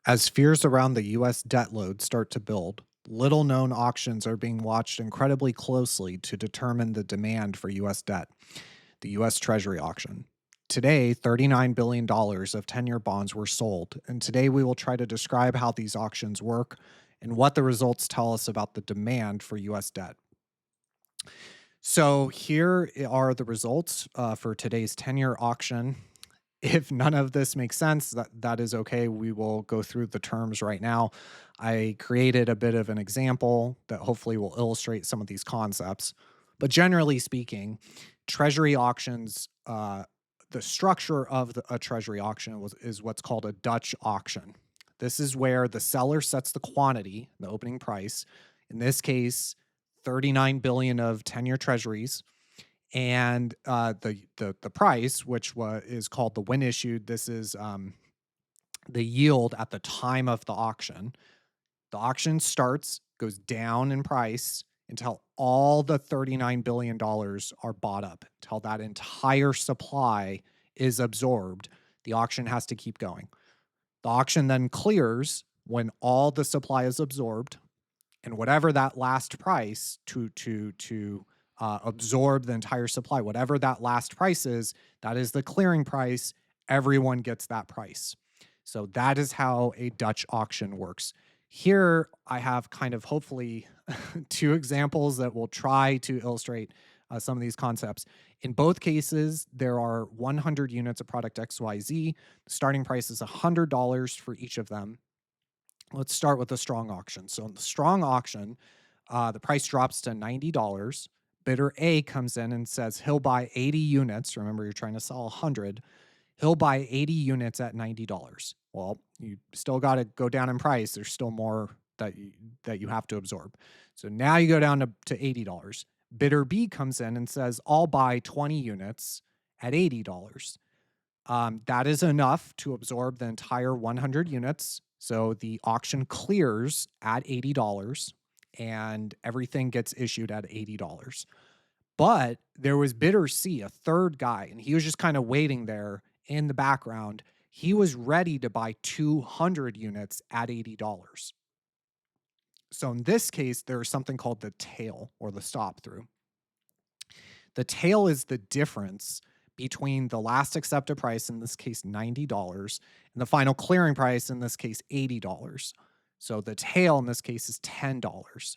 As fears around the US debt load start to build, little known auctions are being watched incredibly closely to determine the demand for US debt. The US Treasury auction. Today, $39 billion of 10-year bonds were sold, and today we will try to describe how these auctions work and what the results tell us about the demand for US debt. So, here are the results for today's 10-year auction. If none of this makes sense, that is okay. We will go through the terms right now. I created a bit of an example that hopefully will illustrate some of these concepts. But generally speaking, treasury auctions, the structure of a treasury auction is what's called a Dutch auction. This is where the seller sets the quantity, the opening price. In this case, 39 billion of 10-year treasuries, and the price, which is called the when issued. This is the yield at the time of the auction. The auction starts, goes down in price until all the $39 billion are bought up, until that entire supply is absorbed. The auction has to keep going. The auction then clears when all the supply is absorbed, and whatever that last price to absorb the entire supply, whatever that last price is, that is the clearing price. Everyone gets that price. So that is how a Dutch auction works. Here I have kind of hopefully two examples that will try to illustrate some of these concepts. In both cases, there are 100 units of product XYZ. The starting price is $100 for each of them. Let's start with the strong auction. So in the strong auction, the price drops to $90. Bidder A comes in and says he'll buy 80 units. Remember, you're trying to sell 100. He'll buy 80 units at $90. Well, you still got to go down in price. There's still more that you have to absorb. So now you go down to $80. Bidder B comes in and says, I'll buy 20 units at $80. That is enough to absorb the entire 100 units. So the auction clears at $80 and everything gets issued at $80. But there was bidder C, a third guy, and he was just kind of waiting there in the background. He was ready to buy 200 units at $80. So in this case, there's something called the tail or the stop through. The tail is the difference between the last accepted price, in this case $90, and the final clearing price, in this case $80. So the tail in this case is $10.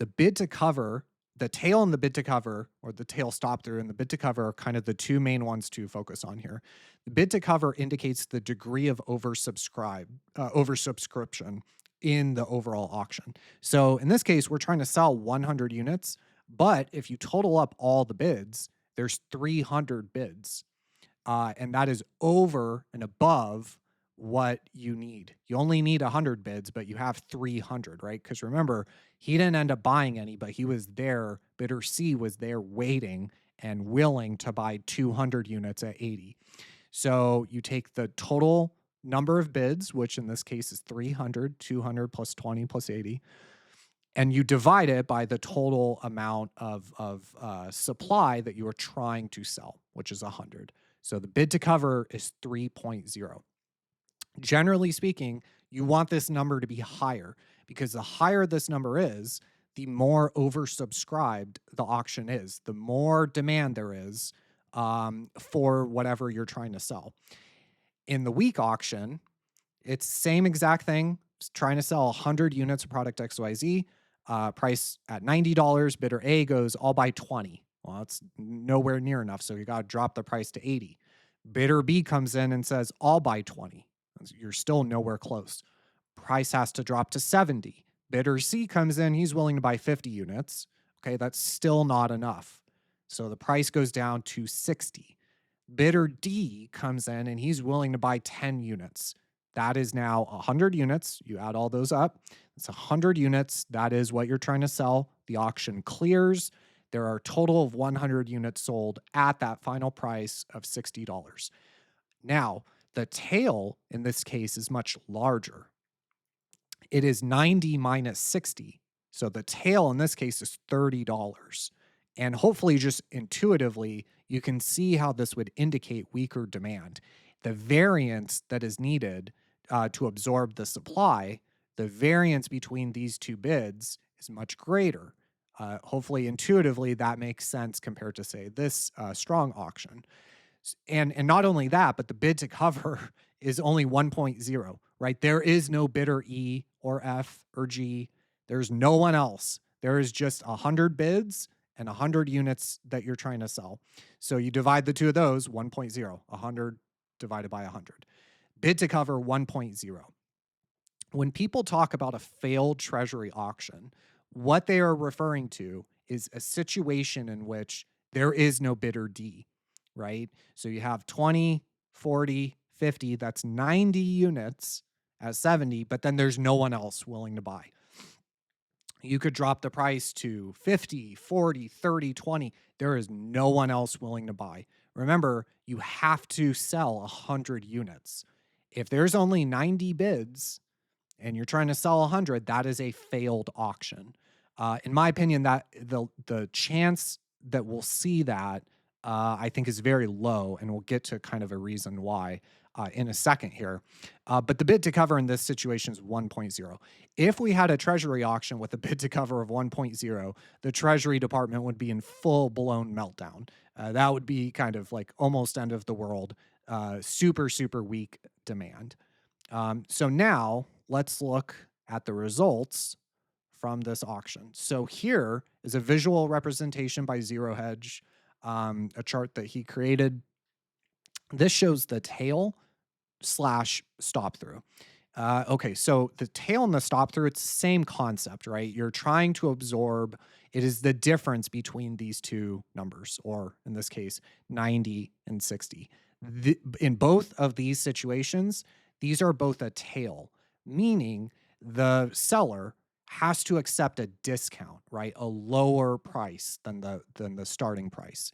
The bid to cover, the tail and the bid to cover, or the tail stop through and the bid to cover are kind of the two main ones to focus on here. The bid to cover indicates the degree of oversubscription in the overall auction. So in this case, we're trying to sell 100 units, but if you total up all the bids, there's 300 bids. And that is over and above what you need. You only need 100 bids, but you have 300, right? Because remember, he didn't end up buying any, but he was there. Bidder C was there waiting and willing to buy 200 units at 80. So you take the total number of bids, which in this case is 300, 200 plus 20 plus 80, and you divide it by the total amount of supply that you are trying to sell, which is 100. So the bid to cover is 3.0. Generally speaking, you want this number to be higher because the higher this number is, the more oversubscribed the auction is, the more demand there is for whatever you're trying to sell. In the weak auction, it's the same exact thing, trying to sell 100 units of product XYZ, price at $90. Bidder A goes, I'll buy 20. Well, that's nowhere near enough, so you got to drop the price to 80. Bidder B comes in and says, I'll buy 20. You're still nowhere close. Price has to drop to 70. Bidder C comes in, he's willing to buy 50 units. Okay, that's still not enough. So the price goes down to 60. Bidder D comes in and he's willing to buy 10 units. That is now 100 units. You add all those up. It's 100 units. That is what you're trying to sell. The auction clears. There are a total of 100 units sold at that final price of $60. Now, the tail in this case is much larger. It is 90 minus 60. So the tail in this case is $30. And hopefully, just intuitively, you can see how this would indicate weaker demand. The variance that is needed to absorb the supply, the variance between these two bids is much greater. Hopefully, intuitively, that makes sense compared to, say, this strong auction. And not only that, but the bid to cover is only 1.0, right? There is no bidder E or F or G. There's no one else. There is just 100 bids and 100 units that you're trying to sell. So you divide the two of those, 1.0, 100 divided by 100. Bid to cover 1.0. When people talk about a failed treasury auction, what they are referring to is a situation in which there is no bidder D, right? So you have 20, 40, 50, that's 90 units at 70, but then there's no one else willing to buy. You could drop the price to 50, 40, 30, 20. There is no one else willing to buy. Remember, you have to sell 100 units. If there's only 90 bids, and you're trying to sell 100, that is a failed auction. In my opinion, that the chance that we'll see that, I think is very low, and we'll get to kind of a reason why in a second here. But the bid to cover in this situation is 1.0. If we had a treasury auction with a bid to cover of 1.0, the Treasury Department would be in full blown meltdown. That would be kind of like almost end of the world, super, super weak demand. So now let's look at the results from this auction. So here is a visual representation by Zero Hedge, a chart that he created. This shows the tail slash stop through. Okay, so the tail and the stop through, it's the same concept, right? You're trying to absorb, it is the difference between these two numbers, or in this case, 90 and 60. In both of these situations, these are both a tail, meaning the seller has to accept a discount, right? A lower price than the starting price.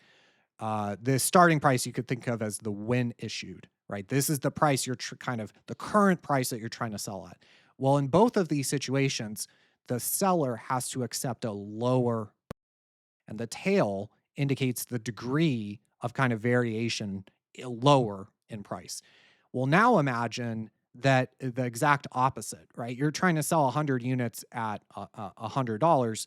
The starting price you could think of as the when issued, right? This is the price you're kind of the current price that you're trying to sell at. Well, in both of these situations, the seller has to accept a lower, and the tail indicates the degree of kind of variation lower in price. Well, now imagine that the exact opposite, right? You're trying to sell 100 units at $100,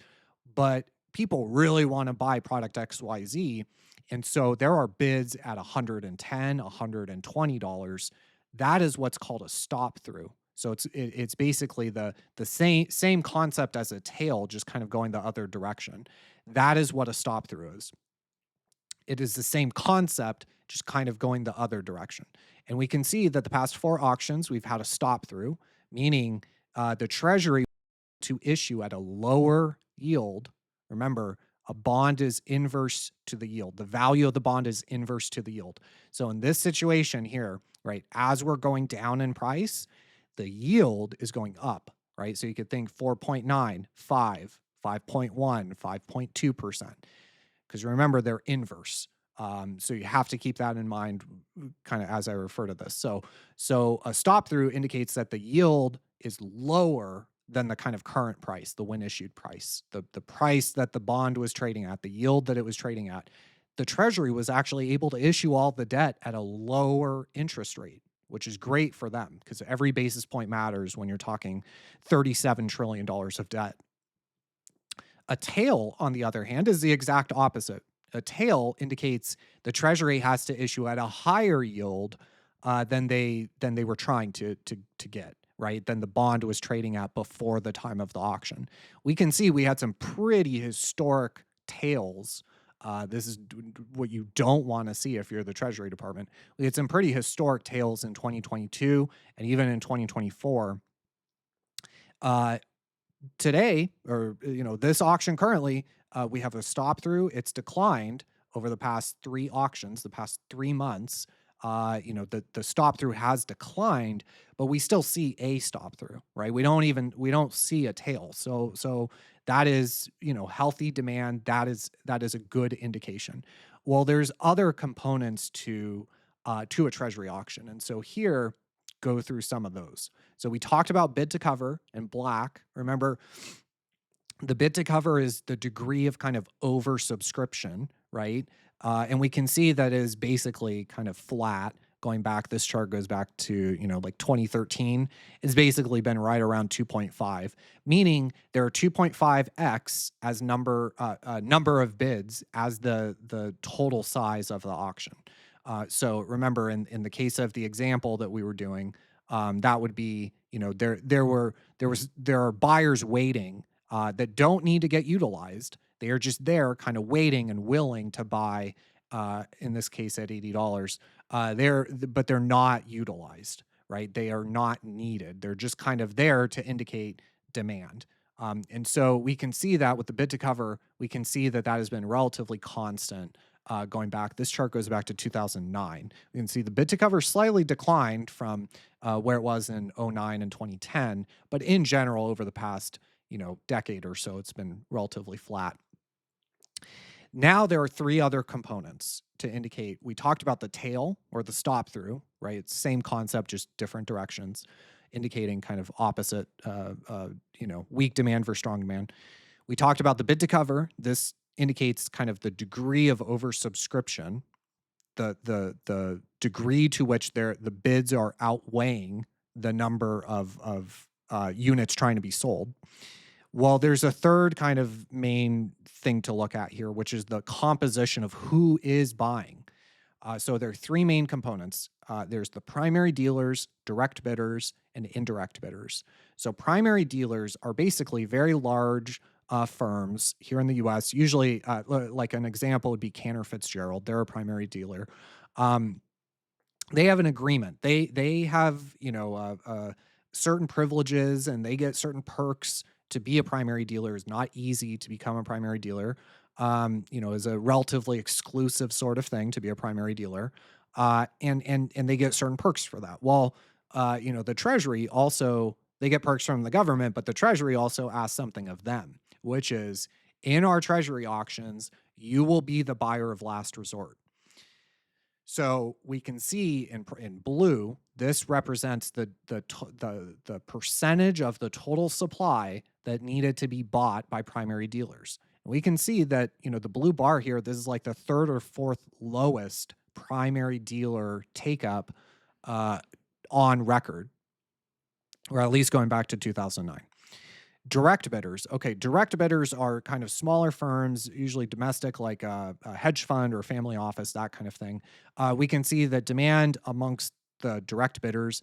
but people really want to buy product XYZ. And so there are bids at $110, $120. That is what's called a stop through. So it's basically the same concept as a tail, just kind of going the other direction. That is what a stop through is. It is the same concept, just kind of going the other direction. And we can see that the past 4 auctions, we've had a stop through, meaning the Treasury to issue at a lower yield. Remember, a bond is inverse to the yield. The value of the bond is inverse to the yield. So in this situation here, right, as we're going down in price, the yield is going up, right? So you could think 4.9, 5, 5.1, 5.2%. Because remember, they're inverse. So you have to keep that in mind kind of as I refer to this. So a stop through indicates that the yield is lower than the kind of current price, the when issued price, the price that the bond was trading at, the yield that it was trading at. The Treasury was actually able to issue all the debt at a lower interest rate, which is great for them because every basis point matters when you're talking $37 trillion of debt. A tail, on the other hand, is the exact opposite. A tail indicates the Treasury has to issue at a higher yield than they were trying to get, right? Than the bond was trading at before the time of the auction. We can see we had some pretty historic tails. This is what you don't want to see if you're the Treasury Department. We had some pretty historic tails in 2022 and even in 2024. Today, or this auction currently, we have a stop through. It's declined over the past 3 auctions, the past 3 months. The stop through has declined, but we still see a stop through, right? We don't see a tail. So that is, healthy demand. That is a good indication. Well, there's other components to a treasury auction, and so here go through some of those. So we talked about bid to cover in black. Remember, the bid to cover is the degree of kind of oversubscription, right? And we can see that is basically kind of flat going back. This chart goes back to, like 2013. It's basically been right around 2.5, meaning there are 2.5x as number of bids as the total size of the auction. So remember, in the case of the example that we were doing, that would be, there are buyers waiting that don't need to get utilized. They are just there, kind of waiting and willing to buy. In this case, at $80, but they're not utilized, right? They are not needed. They're just kind of there to indicate demand. And so we can see that with the bid to cover, we can see that that has been relatively constant going back. This chart goes back to 2009. We can see the bid to cover slightly declined from where it was in '09 and 2010, but in general, over the past decade or so, it's been relatively flat. Now there are three other components to indicate. We talked about the tail or the stop through, right? It's same concept, just different directions, indicating kind of opposite, weak demand for strong demand. We talked about the bid to cover. This indicates kind of the degree of oversubscription, the degree to which the bids are outweighing the number of units trying to be sold. Well, there's a third kind of main thing to look at here, which is the composition of who is buying. So there are three main components. There's the primary dealers, direct bidders, and indirect bidders. So primary dealers are basically very large firms here in the U.S. Usually, like an example would be Cantor Fitzgerald. They're a primary dealer. Um, they have an agreement. They have certain privileges and they get certain perks to be a primary dealer. Is not easy to become a primary dealer. Is a relatively exclusive sort of thing to be a primary dealer, and they get certain perks for that. Well, the Treasury also they get perks from the government, but the Treasury also asks something of them, which is in our Treasury auctions, you will be the buyer of last resort. So we can see in blue, this represents the percentage of the total supply that needed to be bought by primary dealers. And we can see that, the blue bar here, this is like the third or fourth lowest primary dealer take up on record, or at least going back to 2009. Direct bidders. Okay, direct bidders are kind of smaller firms, usually domestic, like a hedge fund or family office, that kind of thing. We can see that demand amongst the direct bidders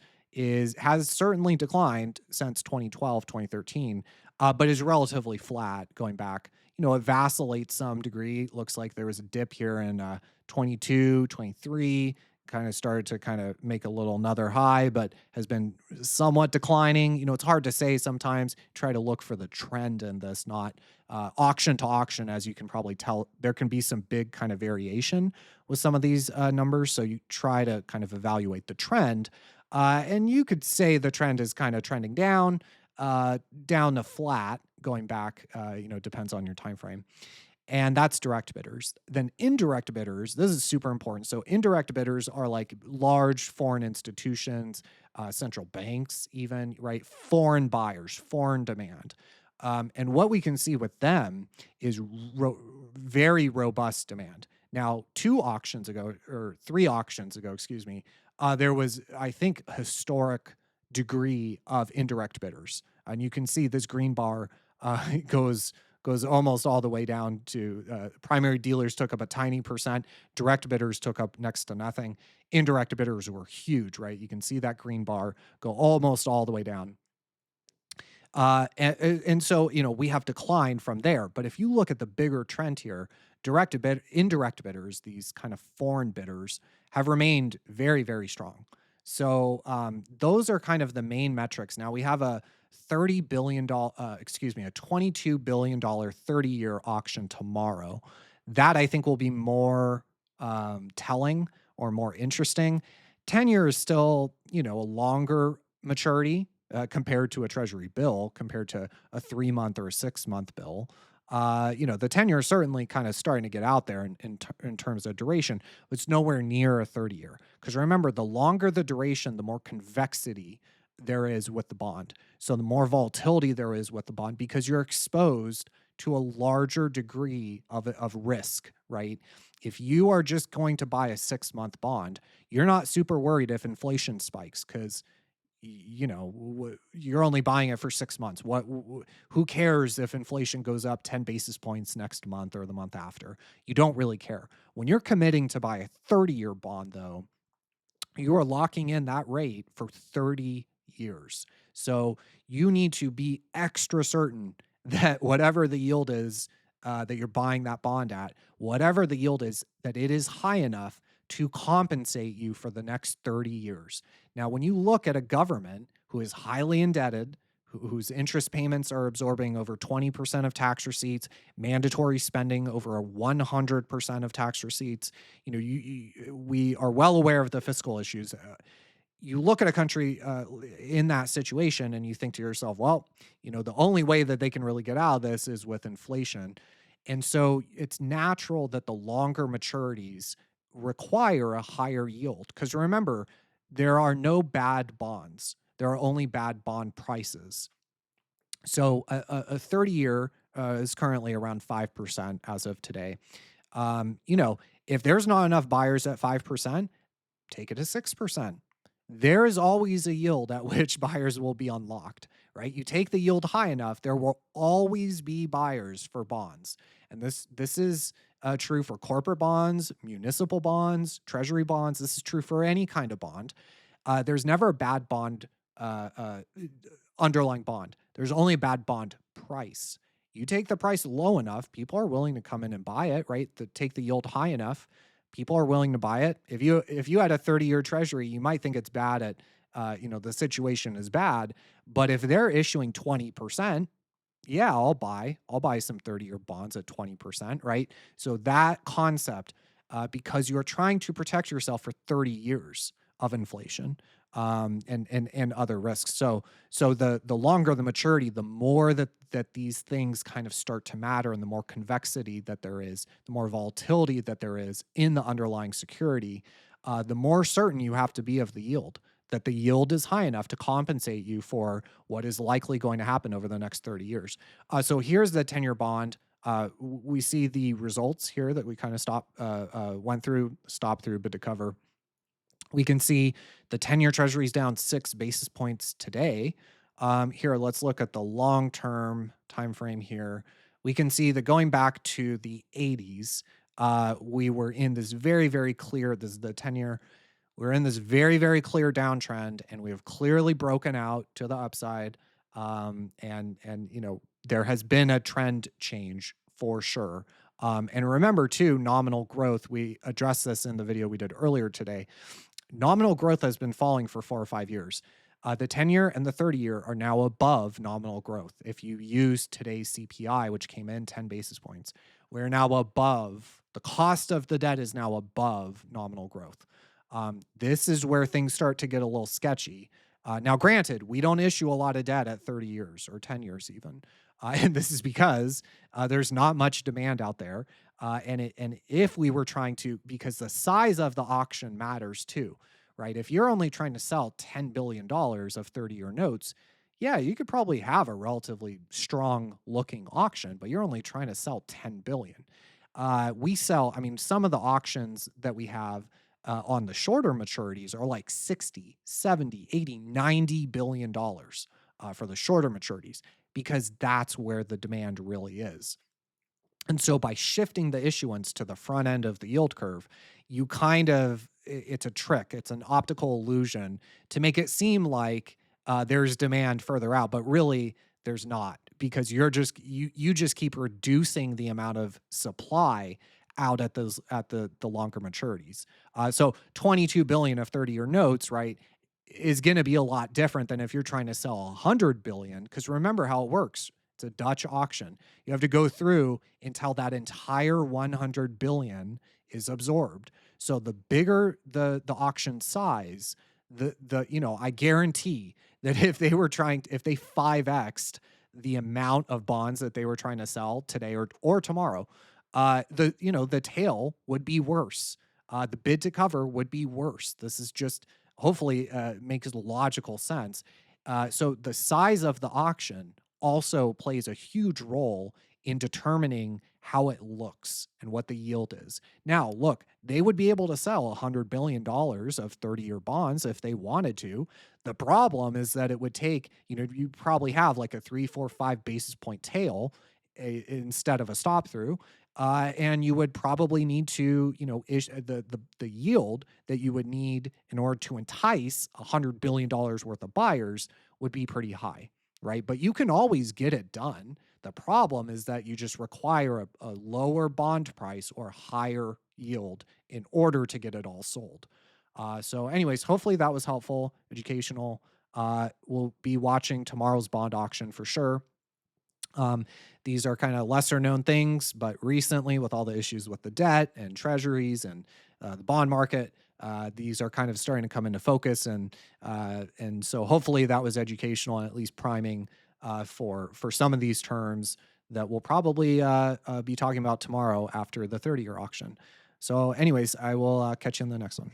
has certainly declined since 2012, 2013, but is relatively flat going back. It vacillates some degree. Looks like there was a dip here in 22, 23, kind of started to kind of make a little another high, but has been somewhat declining. It's hard to say sometimes. Try to look for the trend in this, not auction to auction, as you can probably tell. There can be some big kind of variation with some of these numbers. So you try to kind of evaluate the trend. And you could say the trend is kind of trending down to flat going back, depends on your time frame. And that's direct bidders. Then indirect bidders, this is super important. So indirect bidders are like large foreign institutions, central banks, even, right? Foreign buyers, foreign demand. And what we can see with them is very robust demand. Now, 3 auctions ago, excuse me, there was, I think, a historic degree of indirect bidders. And you can see this green bar goes almost all the way down to primary dealers took up a tiny percent. Direct bidders took up next to nothing. Indirect bidders were huge, right? You can see that green bar go almost all the way down. And so, we have declined from there. But if you look at the bigger trend here, indirect bidders, these kind of foreign bidders, have remained very, very strong. So those are kind of the main metrics. Now we have a $30 billion, a $22 billion 30-year auction tomorrow. That I think will be more telling or more interesting. 10-year is still, a longer maturity compared to a Treasury bill, compared to a 3-month or a 6-month bill. The 10-year is certainly kind of starting to get out there in terms of duration, but it's nowhere near a 30-year. Because remember, the longer the duration, the more convexity there is with the bond. So the more volatility there is with the bond, because you're exposed to a larger degree of risk, right? If you are just going to buy a 6-month bond, you're not super worried if inflation spikes because you're only buying it for 6 months. Who cares if inflation goes up 10 basis points next month or the month after? You don't really care. When you're committing to buy a 30-year bond, though, you are locking in that rate for 30 years. So you need to be extra certain that whatever the yield is that you're buying that bond at, whatever the yield is, that it is high enough to compensate you for the next 30 years. Now, when you look at a government who is highly indebted, whose interest payments are absorbing over 20% of tax receipts, mandatory spending over a 100% of tax receipts, we are well aware of the fiscal issues. You look at a country in that situation and you think to yourself, well, the only way that they can really get out of this is with inflation. And so it's natural that the longer maturities require a higher yield. Because remember, there are no bad bonds, there are only bad bond prices. So a 30-year is currently around 5% as of today. If there's not enough buyers at 5%, take it to 6%. There is always a yield at which buyers will be unlocked, right? You take the yield high enough, there will always be buyers for bonds. And this is true for corporate bonds, municipal bonds, treasury bonds. This is true for any kind of bond. There's never a bad bond, underlying bond. There's only a bad bond price. You take the price low enough, people are willing to come in and buy it, right? To take the yield high enough, people are willing to buy it. If you had a 30-year treasury, you might think it's bad at the situation is bad, but if they're issuing 20%, yeah, I'll buy some 30-year bonds at 20%, right? So that concept, because you're trying to protect yourself for 30 years of inflation, and other risks. So the longer the maturity, the more that these things kind of start to matter, and the more convexity that there is, the more volatility that there is in the underlying security, the more certain you have to be of the yield, that the yield is high enough to compensate you for what is likely going to happen over the next 30 years. So here's the 10-year bond. We see the results here that we kind of stopped through, but to cover. We can see the 10-year treasury is down 6 basis points today. Here, let's look at the long-term time frame here. We can see that going back to the 80s, we were in this very, very clear, this is the 10-year, we're in this very, very clear downtrend, and we have clearly broken out to the upside. And there has been a trend change for sure. And remember too, nominal growth. We addressed this in the video we did earlier today. Nominal growth has been falling for 4 or 5 years. The 10-year and the 30-year are now above nominal growth. If you use today's CPI, which came in 10 basis points, we're now above, the cost of the debt is now above nominal growth. This is where things start to get a little sketchy. Now, granted, we don't issue a lot of debt at 30 years or 10 years even. And this is because there's not much demand out there. And if we were trying to, because the size of the auction matters too, right? If you're only trying to sell $10 billion of 30-year notes, yeah, you could probably have a relatively strong looking auction, but you're only trying to sell 10 billion. I mean, some of the auctions that we have on the shorter maturities are like 60, 70, 80, 90 billion dollars for the shorter maturities, because that's where the demand really is. And so by shifting the issuance to the front end of the yield curve, you kind of, it's a trick, it's an optical illusion to make it seem like there's demand further out, but really there's not, because you just keep reducing the amount of supply out at the longer maturities. So 22 billion of 30-year notes, right, is going to be a lot different than if you're trying to sell 100 billion, because remember how it works. It's a Dutch auction. You have to go through until that entire 100 billion is absorbed. So the bigger the auction size, I guarantee that if they 5x'd the amount of bonds that they were trying to sell today or tomorrow, the tail would be worse. The bid to cover would be worse. This is just, hopefully makes logical sense. So the size of the auction also plays a huge role in determining how it looks and what the yield is. Now, look, they would be able to sell $100 billion of 30-year bonds if they wanted to. The problem is that it would take, you probably have like a 3, 4, 5 basis point tail instead of a stop through. And you would probably need to, the yield that you would need in order to entice $100 billion worth of buyers would be pretty high, right? But you can always get it done. The problem is that you just require a lower bond price or higher yield in order to get it all sold. So, anyways, hopefully that was helpful, educational. We'll be watching tomorrow's bond auction for sure. Um, these are kind of lesser known things, but recently, with all the issues with the debt and treasuries and the bond market, these are kind of starting to come into focus, and so hopefully that was educational and at least priming for some of these terms that we'll probably be talking about tomorrow after the 30-year auction. So, anyways, I will catch you in the next one.